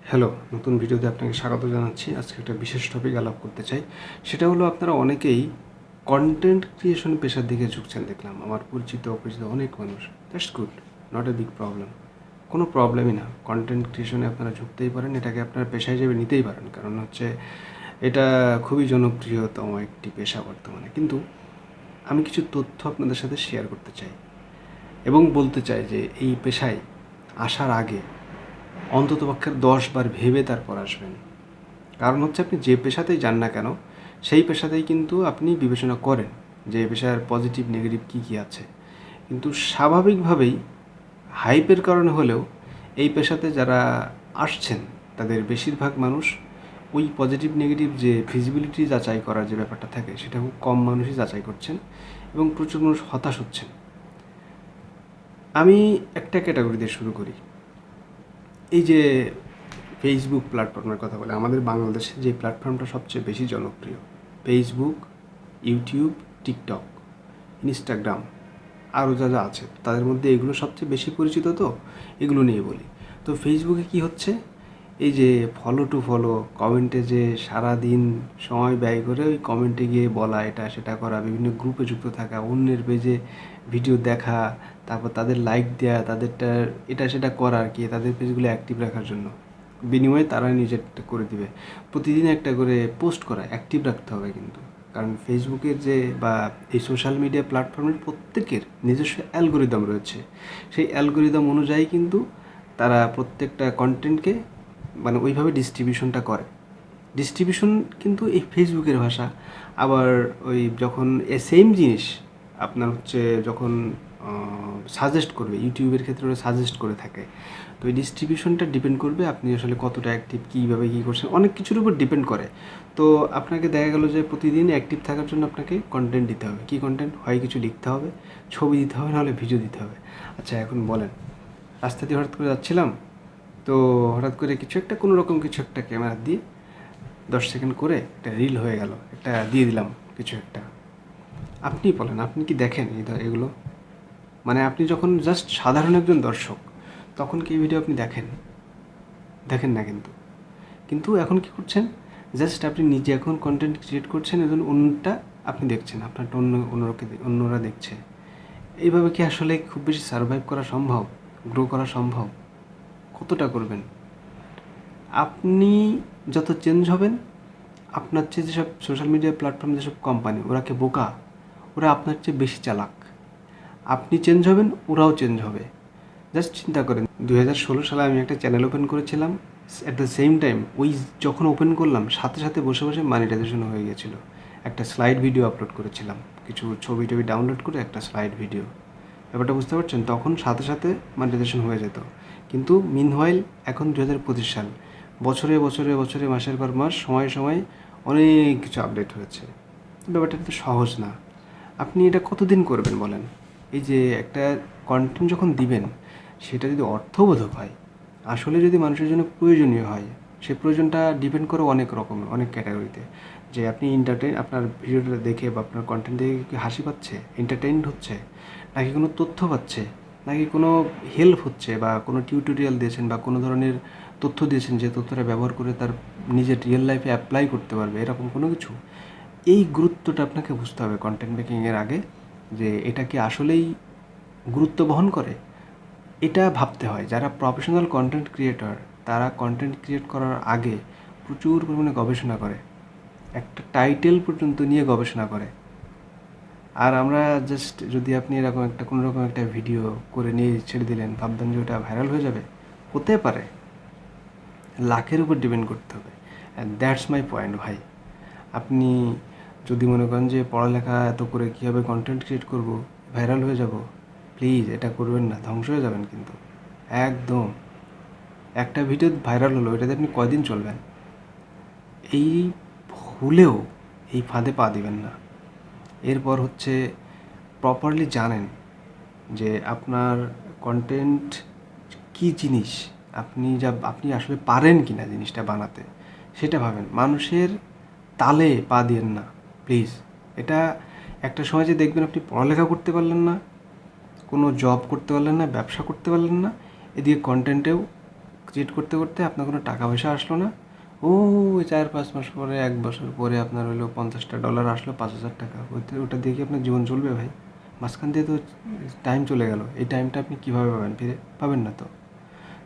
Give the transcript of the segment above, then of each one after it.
Hello, নতুন ভিডিওতে আপনাকে স্বাগত জানাচ্ছি। আজকে একটা বিশেষ টপিক আলাপ করতে চাই। সেটা হলো আপনারা অনেকেই কন্টেন্ট ক্রিয়েশন পেশার দিকে ঝুঁকছেন দেখলাম। আমার পরিচিত অপরিচিত অনেক মানুষ। That's good, not a big problem. কোনো প্রবলেমই না। কন্টেন্ট ক্রিয়েশনে আপনারা ঝুঁকতেই পারেন, এটাকে আপনারা পেশা হিসেবে নিতেই পারেন। কারণ হচ্ছে এটা খুবই জনপ্রিয়তম একটি পেশা বর্তমানে। কিন্তু আমি কিছু তথ্য আপনাদের সাথে শেয়ার করতে চাই এবং বলতে চাই যে এই পেশায় আসার আগে অন্ততপক্ষে 10 বার ভেবে তারপর আসবেন। কারণ হচ্ছে আপনি যে পেশাতেই যান না কেন, সেই পেশাতেই কিন্তু আপনি বিবেচনা করেন যে এই পেশার পজিটিভ নেগেটিভ কী কী আছে। কিন্তু স্বাভাবিকভাবেই হাইপের কারণে হলেও এই পেশাতে যারা আসছেন তাদের বেশিরভাগ মানুষ ওই পজিটিভ নেগেটিভ যে ফিজিবিলিটি যাচাই করার যে ব্যাপারটা থাকে সেটা খুব কম মানুষই যাচাই করছেন এবং প্রচুর মানুষ হতাশ হচ্ছেন। আমি একটা ক্যাটাগরি দিয়ে শুরু করি। এই যে ফেসবুক প্ল্যাটফর্মের কথা বলে, আমাদের বাংলাদেশে যে প্ল্যাটফর্মটা সবচেয়ে বেশি জনপ্রিয়, ফেসবুক, ইউটিউব, টিকটক, ইনস্টাগ্রাম, আরও যা যা আছে তাদের মধ্যে এগুলো সবচেয়ে বেশি পরিচিত। তো এগুলো নিয়ে বলি। তো ফেসবুকে কি হচ্ছে, এই যে ফলো টু ফলো, কমেন্টে যে সারা দিন সময় ব্যয় করে ওই কমেন্টে গিয়ে বলা, এটা সেটা করা, বিভিন্ন গ্রুপে যুক্ত থাকা, অন্যের পেজে ভিডিও দেখা, তারপর তাদের লাইক দেওয়া, তাদেরটা এটা সেটা করা আর কি, তাদের পেজগুলো অ্যাক্টিভ রাখার জন্য। বিনিময়ে তারা নিজেরটা করে দিবে। প্রতিদিন একটা করে পোস্ট করা, অ্যাক্টিভ রাখতে হবে কিন্তু। কারণ ফেসবুকের যে বা এই সোশ্যাল মিডিয়া প্ল্যাটফর্মের প্রত্যেকের নিজস্ব অ্যালগোরিদম রয়েছে। সেই অ্যালগোরিদম অনুযায়ী কিন্তু তারা প্রত্যেকটা কন্টেন্টকে মানে ওইভাবে ডিস্ট্রিবিউশনটা করে। ডিস্ট্রিবিউশন কিন্তু এই ফেসবুকের ভাষা। আবার ওই যখন সেম জিনিস আপনার হচ্ছে যখন সাজেস্ট করবে, ইউটিউবের ক্ষেত্রে ওরা সাজেস্ট করে থাকে। তো এই ডিস্ট্রিবিউশনটা ডিপেন্ড করবে আপনি আসলে কতটা অ্যাক্টিভ, কীভাবে কী করছেন, অনেক কিছুর উপর ডিপেন্ড করে। তো আপনাকে দেখা গেল যে প্রতিদিন অ্যাক্টিভ থাকার জন্য আপনাকে কন্টেন্ট দিতে হবে। কী কন্টেন্ট? হয় কিছু লিখতে হবে, ছবি দিতে হবে, নাহলে ভিডিও দিতে হবে। আচ্ছা, এখন বলেন, রাস্তা দিয়ে হঠাৎ করে যাচ্ছিলাম, তো হঠাৎ করে কিছু একটা, কোনো রকম কিছু একটা ক্যামেরা দিয়ে 10 সেকেন্ড করে একটা রিল হয়ে গেল, একটা দিয়ে দিলাম কিছু একটা। আপনি বলেন, আপনি কি দেখেন এগুলো? মানে আপনি যখন জাস্ট সাধারণ একজন দর্শক, তখন কি এই ভিডিও আপনি দেখেন? দেখেন না কিন্তু। কিন্তু এখন কি করছেন, জাস্ট আপনি নিজে এখন কন্টেন্ট ক্রিয়েট করছেন, এবং অন্যটা আপনি দেখছেন, আপনারটা অন্যরা দেখছে। এইভাবে কি আসলে খুব বেশি সার্ভাইভ করা সম্ভব, গ্রো করা সম্ভব? কতটা করবেন? আপনি যত চেঞ্জ হবেন, আপনার চেয়ে যেসব সোশ্যাল মিডিয়া প্ল্যাটফর্ম, যেসব কোম্পানি, ওরা কি বোকা? ওরা আপনার চেয়ে বেশি চালাক। আপনি চেঞ্জ হবেন, ওরাও চেঞ্জ হবে। জাস্ট চিন্তা করেন, 2016 সালে আমি একটা চ্যানেল ওপেন করেছিলাম। অ্যাট দ্য সেম টাইম ওই যখন ওপেন করলাম, সাথে সাথে বসে বসে মনিটাইজেশন হয়ে গেছিলো। একটা স্লাইড ভিডিও আপলোড করেছিলাম, কিছু ছবি টবি ডাউনলোড করে একটা স্লাইড ভিডিও। ব্যাপারটা বুঝতে পারছেন? তখন সাথে সাথে মনিটাইজেশন হয়ে যেত। কিন্তু মিনহোয়াইল এখন 2025 সাল, বছরে বছরে বছরে, মাসের পর মাস, সময়ে সময়ে অনেক কিছু আপডেট হয়েছে। ব্যাপারটা তো সহজ না। আপনি এটা কতদিন করবেন বলেন? এই যে একটা কন্টেন্ট যখন দিবেন, সেটা যদি অর্থবোধক হয়, আসলে যদি মানুষের জন্য প্রয়োজনীয় হয়, সেই প্রয়োজনটা ডিপেন্ড করে অনেক রকমের, অনেক ক্যাটাগরিতে। যে আপনি আপনার ভিডিওটা দেখে বা আপনার কন্টেন্ট দেখে কি হাসি পাচ্ছে, এন্টারটেইনড হচ্ছে, নাকি কোনো তথ্য পাচ্ছে, নাকি কোনো হেল্প হচ্ছে, বা কোনো টিউটোরিয়াল দিয়েছেন বা কোনো ধরনের তথ্য দিয়েছেন যে তথ্যটা ব্যবহার করে তার নিজের রিয়েল লাইফে অ্যাপ্লাই করতে পারবে, এরকম কোনো কিছু। এই গুরুত্বটা আপনাকে বুঝতে হবে কন্টেন্ট মেকিংয়ের আগে, যে এটা কি আসলেই গুরুত্ব বহন করে। এটা ভাবতে হয়। যারা প্রফেশনাল কন্টেন্ট ক্রিয়েটর, তারা কন্টেন্ট ক্রিয়েট করার আগে প্রচুর পরিমাণে গবেষণা করে, একটা টাইটেল পর্যন্ত নিয়ে গবেষণা করে। আর আমরা জাস্ট, যদি আপনি এরকম একটা কোনো রকম একটা ভিডিও করে নিয়ে ছেড়ে দিলেন, ভাববেন যে ওটা ভাইরাল হয়ে যাবে, হতে পারে। লাখের উপর ডিপেন্ড করতে হবে। অ্যান্ড দ্যাটস মাই পয়েন্ট ভাই। আপনি যদি মনে করেন যে পড়ালেখা এত করে কীভাবে কন্টেন্ট ক্রিয়েট করব, ভাইরাল হয়ে যাব, প্লিজ এটা করবেন না, ধ্বংস হয়ে যাবেন কিন্তু একদম। একটা ভিডিও ভাইরাল হলো, এটাতে আপনি কয়দিন চলবেন? এই ভুলেও এই ফাঁদে পা দিবেন না। এরপর হচ্ছে প্রপারলি জানেন যে আপনার কন্টেন্ট কী জিনিস, আপনি আসলে পারেন কি না জিনিসটা বানাতে, সেটা ভাবেন। মানুষের তালে পা দিয়েন না প্লিজ। এটা একটা সময় যে দেখবেন আপনি পড়ালেখা করতে পারলেন না, কোনো জব করতে পারলেন না, ব্যবসা করতে পারলেন না, এদিকে কন্টেন্টেও ক্রিয়েট করতে করতে আপনার কোনো টাকা পয়সা আসলো না, ও 4-5 মাস পরে 1 বছর পরে আপনার হলো $50 আসলো, 5,000 টাকা, ওটা দিয়ে কি আপনার জীবন চলবে ভাই? মাঝখান দিয়ে তো টাইম চলে গেল, এই টাইমটা আপনি কীভাবে পাবেন? ফিরে পাবেন না তো।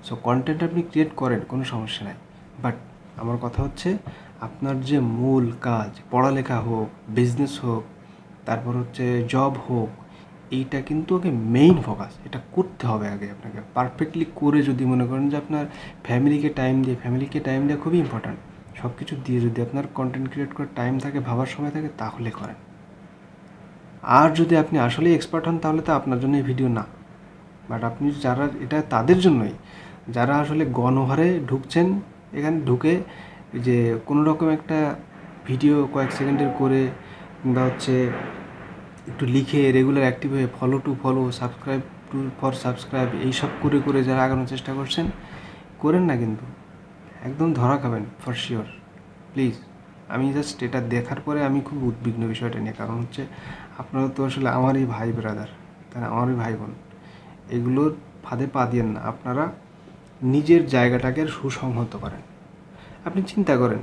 সো কন্টেন্ট আপনি ক্রিয়েট করেন, কোনো সমস্যা নাই, বাট আমার কথা হচ্ছে আপনার যে মূল কাজ, পড়ালেখা হোক, বিজনেস হোক, তারপর হচ্ছে জব হোক, এইটা কিন্তু আগে মেইন ফোকাস, এটা করতে হবে আগে আপনাকে পারফেক্টলি করে। যদি মনে করেন যে আপনার ফ্যামিলিকে টাইম দেওয়া খুবই ইম্পর্ট্যান্ট, সব কিছু দিয়ে যদি আপনার কন্টেন্ট ক্রিয়েট করার টাইম থাকে, ভাবার সময় থাকে, তাহলে করেন। আর যদি আপনি আসলেই এক্সপার্ট হন তাহলে তো আপনার জন্য এই ভিডিও না। বাট আপনি যারা, এটা তাদের জন্যই যারা আসলে গণহারে ঢুকছেন, এখানে ঢুকে যে কোনো রকম একটা ভিডিও কয়েক সেকেন্ডের করে, কিংবা হচ্ছে একটু লিখে রেগুলার অ্যাক্টিভ হয়ে follow to follow, subscribe to for subscribe, এইসব করে করে যারা আগানোর চেষ্টা করছেন, করেন না কিন্তু একদম ধরা খাবেন ফর শিওর। প্লিজ, আমি জাস্ট এটা দেখার পরে আমি খুব উদ্বিগ্ন বিষয়টা নিয়ে, কারণ হচ্ছে আপনারা তো আসলে আমারই ভাই ব্রাদার, তারা আমারই ভাই বোন, এগুলোর ফাঁদে পা দিয়েন না। আপনারা নিজের জায়গাটাকে সুসংহত করেন। আপনি চিন্তা করেন,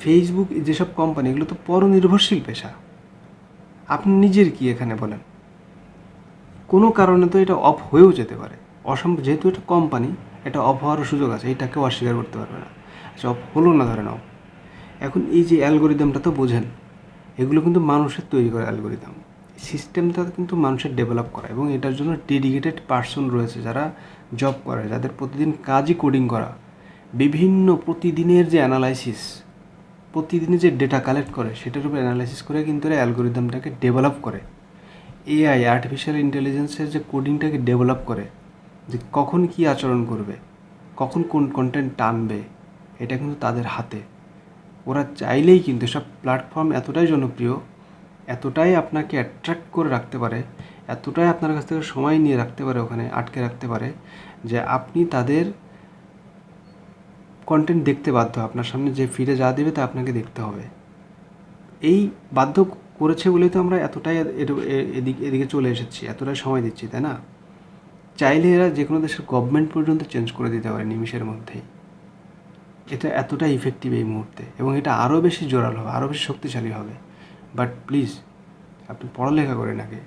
ফেসবুক যেসব কোম্পানি, এগুলো তো পরনির্ভরশীল পেশা। আপনি নিজের কি এখানে বলেন? কোনো কারণে তো এটা অফ হয়েও যেতে পারে, যেহেতু এটা কোম্পানি, এটা অফ হওয়ারও সুযোগ আছে, এটাকেও অস্বীকার করতে পারবে না। আচ্ছা, অফ হলো না, ধরে নাও। এখন এই যে অ্যালগোরিদমটা তো বোঝেন, এগুলো কিন্তু মানুষের তৈরি করা অ্যালগোরিদম, সিস্টেমটা কিন্তু মানুষের ডেভেলপ করা, এবং এটার জন্য ডেডিকেটেড পার্সন রয়েছে যারা জব করে, যাদের প্রতিদিন কাজই কোডিং করা। বিভিন্ন প্রতিদিনের যে অ্যানালাইসিস, প্রতিদিনের যে ডেটা কালেক্ট করে, সেটার উপর অ্যানালাইসিস করে কিন্তু এরা অ্যালগোরিদমটাকে ডেভেলপ করে। এআই, আর্টিফিশিয়াল ইন্টেলিজেন্সের যে কোডিংটাকে ডেভেলপ করে, যে কখন কী আচরণ করবে, কখন কোন কন্টেন্ট টানবে, এটা কিন্তু তাদের হাতে। ওরা চাইলেই কিন্তু সব প্ল্যাটফর্ম এতটাই জনপ্রিয়, এতটাই আপনাকে অ্যাট্রাক্ট করে রাখতে পারে, এতটাই আপনার কাছ থেকে সময় নিয়ে রাখতে পারে, ওখানে আটকে রাখতে পারে, যে আপনি তাদের কন্টেন্ট দেখতে বাধ্য। আপনার সামনে যে ফিডে যা দেবে তা আপনাকে দেখতে হবে। এই বাধ্য করেছে বলেই তো আমরা এতটাই এদিকে চলে এসেছি, এতটাই সময় দিচ্ছি, তাই না? চাইলে এরা যে কোনো দেশের গভর্নমেন্ট পর্যন্ত চেঞ্জ করে দিতে পারে নিমিষের মধ্যেই। এটা এতটা ইফেক্টিভ এই মুহূর্তে, এবং এটা আরও বেশি জোরাল হবে, আরও বেশি শক্তিশালী হবে। বাট প্লিজ, আপনি পড়ালেখা করেন আগে,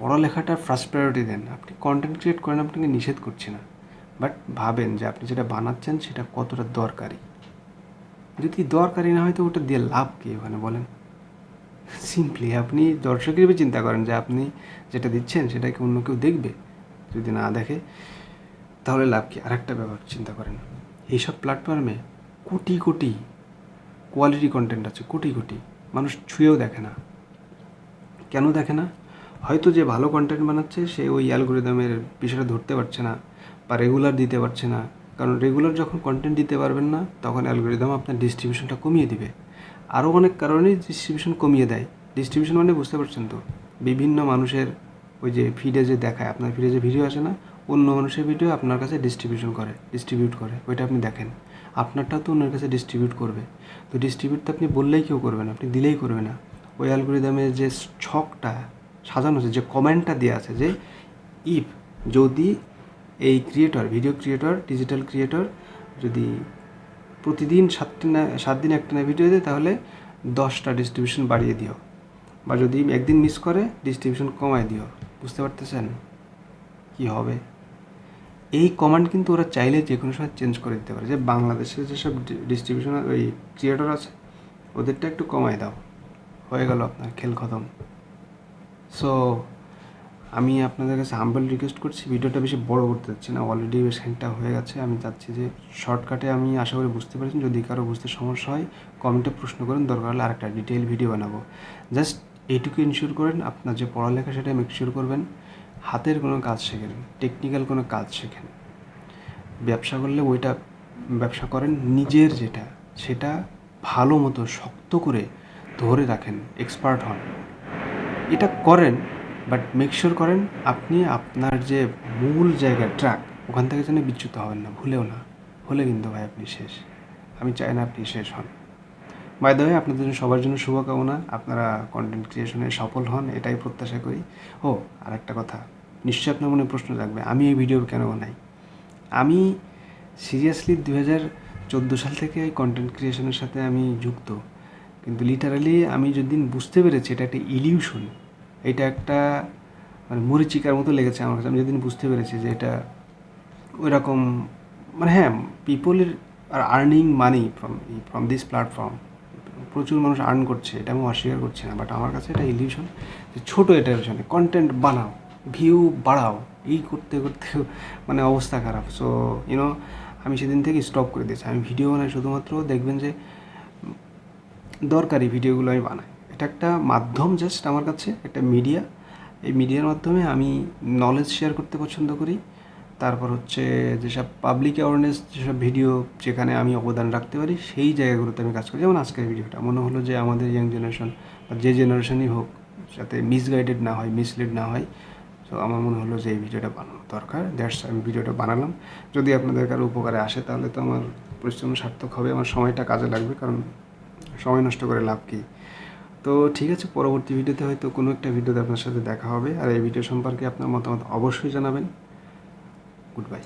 পড়ালেখাটা ফার্স্ট প্রায়োরিটি দেন। আপনি কন্টেন্ট ক্রিয়েট করেন, আপনাকে নিষেধ করছি না, বাট ভাবেন যে আপনি যেটা বানাচ্ছেন সেটা কতটা দরকারি। যদি দরকারি না হয় তো ওটা দিয়ে লাভ কী ওখানে বলেন? সিম্পলি আপনি দর্শকের চিন্তা করেন যে আপনি যেটা দিচ্ছেন সেটাকে অন্য কেউ দেখবে, যদি না দেখে তাহলে লাভ কী? আর একটা ব্যাপার চিন্তা করেন, এইসব প্ল্যাটফর্মে কোটি কোটি কোয়ালিটি কন্টেন্ট আছে, কোটি কোটি মানুষ ছুঁয়েও দেখে না। কেন দেখে না? হয়তো যে ভালো কন্টেন্ট বানাচ্ছে সে ওই অ্যালগোরিদমের বিষয়টা ধরতে পারছে না, বা রেগুলার দিতে পারছে না। কারণ রেগুলার যখন কন্টেন্ট দিতে পারবেন না, তখন অ্যালগোরিদম আপনার ডিস্ট্রিবিউশনটা কমিয়ে দিবে। আরও অনেক কারণেই ডিস্ট্রিবিউশন কমিয়ে দেয়। ডিস্ট্রিবিউশন মানে বুঝতে পারছেন তো, বিভিন্ন মানুষের ওই যে ফিডে যে দেখায়, আপনার ফিডে যে ভিডিও আসে না, অন্য মানুষের ভিডিও আপনার কাছে ডিস্ট্রিবিউট করে, ওইটা আপনি দেখেন। আপনারটাও তো অন্যের কাছে ডিস্ট্রিবিউট করবে। তো ডিস্ট্রিবিউট তো আপনি বললেই কেউ করবে না, আপনি দিলেই করবে না। ওই অ্যালগোরিদমের যে ছকটা সাজানো আছে, যে কমেন্টটা দেওয়া আছে, যে ইফ যদি এই ভিডিও ক্রিয়েটর, ডিজিটাল ক্রিয়েটর যদি প্রতিদিন 7 দিন একটানা ভিডিও দেয়, তাহলে 10টা ডিস্ট্রিবিউশন বাড়িয়ে দিও, বা যদি একদিন মিস করে ডিস্ট্রিবিউশন কমায় দিও। বুঝতে পারতেছেন কি হবে? এই কমান্ড কিন্তু ওরা চাইলে যে কোনো সময় চেঞ্জ করে দিতে পারে, যে বাংলাদেশের যেসব ডিস্ট্রিবিউশন ওই ক্রিয়েটর আছে ওদেরটা একটু কমায় দাও, হয়ে গেল আপনার খেল খতম। সো আমি আপনাদের কাছে হাম্বল রিকোয়েস্ট করছি, ভিডিওটা বেশি বড় করতে চাচ্ছি না, অলরেডি বেশ খানিকটা হয়ে গেছে। আমি চাচ্ছি যে শর্টকাটে আমি আশা করি বুঝতে পেরেছেন। যদি কারো বুঝতে সমস্যা হয় কমেন্টে প্রশ্ন করেন, দরকার হলে আরেকটা ডিটেইল ভিডিও বানাবো। জাস্ট এইটুকু ইনশিওর করেন, আপনার যে পড়ালেখা সেটা মেকশিওর করবেন, হাতের কোনো কাজ শেখেন, টেকনিক্যাল কোনো কাজ শেখেন। ব্যবসা করলে ওইটা ব্যবসা করেন, নিজের যেটা সেটা ভালো মতো শক্ত করে ধরে রাখেন, এক্সপার্ট হন, এটা করেন। বাট মেকশিওর করেন আপনি আপনার যে মূল জায়গা ট্র্যাক, ওখান থেকে যেন বিচ্যুত হবেন না, ভুলেও না। হলে কিন্তু ভাই আপনি শেষ। আমি চাই না আপনি শেষ হন। বাই দ্য ওয়ে, আপনাদের জন্য সবার জন্য শুভকামনা, আপনারা কন্টেন্ট ক্রিয়েশনে সফল হন, এটাই প্রত্যাশা করি। আর একটা কথা, নিশ্চয়ই আপনার মনে প্রশ্ন জাগবে, আমি এই ভিডিও কেন বানাই? আমি সিরিয়াসলি 2014 সাল থেকে এই কন্টেন্ট ক্রিয়েশনের সাথে আমি যুক্ত, কিন্তু লিটারালি আমি যেদিন বুঝতে পেরেছি এটা একটা ইলিউশন, এটা একটা মানে মরিচিকার মতো লেগেছে আমার কাছে। আমি যেদিন বুঝতে পেরেছি যে এটা ওই রকম মানে হ্যাঁ, people are earning money from this platform, প্রচুর মানুষ আর্ন করছে, এটা আমি অস্বীকার করছি না, বাট আমার কাছে এটা ইলিউশন যে ছোটো এটা ইলিউশনে কন্টেন্ট বানাও, ভিউ বাড়াও, এই করতে করতে মানে অবস্থা খারাপ। সো ইউনো আমি সেদিন থেকে স্টপ করে দিয়েছি। আমি ভিডিও বানাই শুধুমাত্র দেখবেন যে দরকারি ভিডিওগুলো আমি বানাই, এটা একটা মাধ্যম, জাস্ট আমার কাছে একটা মিডিয়া। এই মিডিয়ার মাধ্যমে আমি নলেজ শেয়ার করতে পছন্দ করি। তারপর হচ্ছে যেসব পাবলিক অ্যাওয়ারনেস, যেসব ভিডিও যেখানে আমি অবদান রাখতে পারি, সেই জায়গাগুলোতে আমি কাজ করি। যেমন আজকের ভিডিওটা মনে হলো যে আমাদের ইয়াং জেনারেশন বা যে জেনারেশনই হোক যাতে মিসগাইডেড না হয়, মিসলিড না হয়, সো আমার মনে হলো যে এই ভিডিওটা বানানো দরকার, দ্যাটস আমি ভিডিওটা বানালাম। যদি আপনাদের কারো উপকারে আসে তাহলে তো আমার পরিশ্রম সার্থক হবে, আমার সময়টা কাজে লাগবে, কারণ সময় নষ্ট করে লাভ কী। তো ঠিক আছে, পরবর্তী ভিডিওতে হয়তো কোনো একটা ভিডিওতে আপনার সাথে দেখা হবে, আর এই ভিডিও সম্পর্কে আপনার মতামত অবশ্যই জানাবেন। Good bye.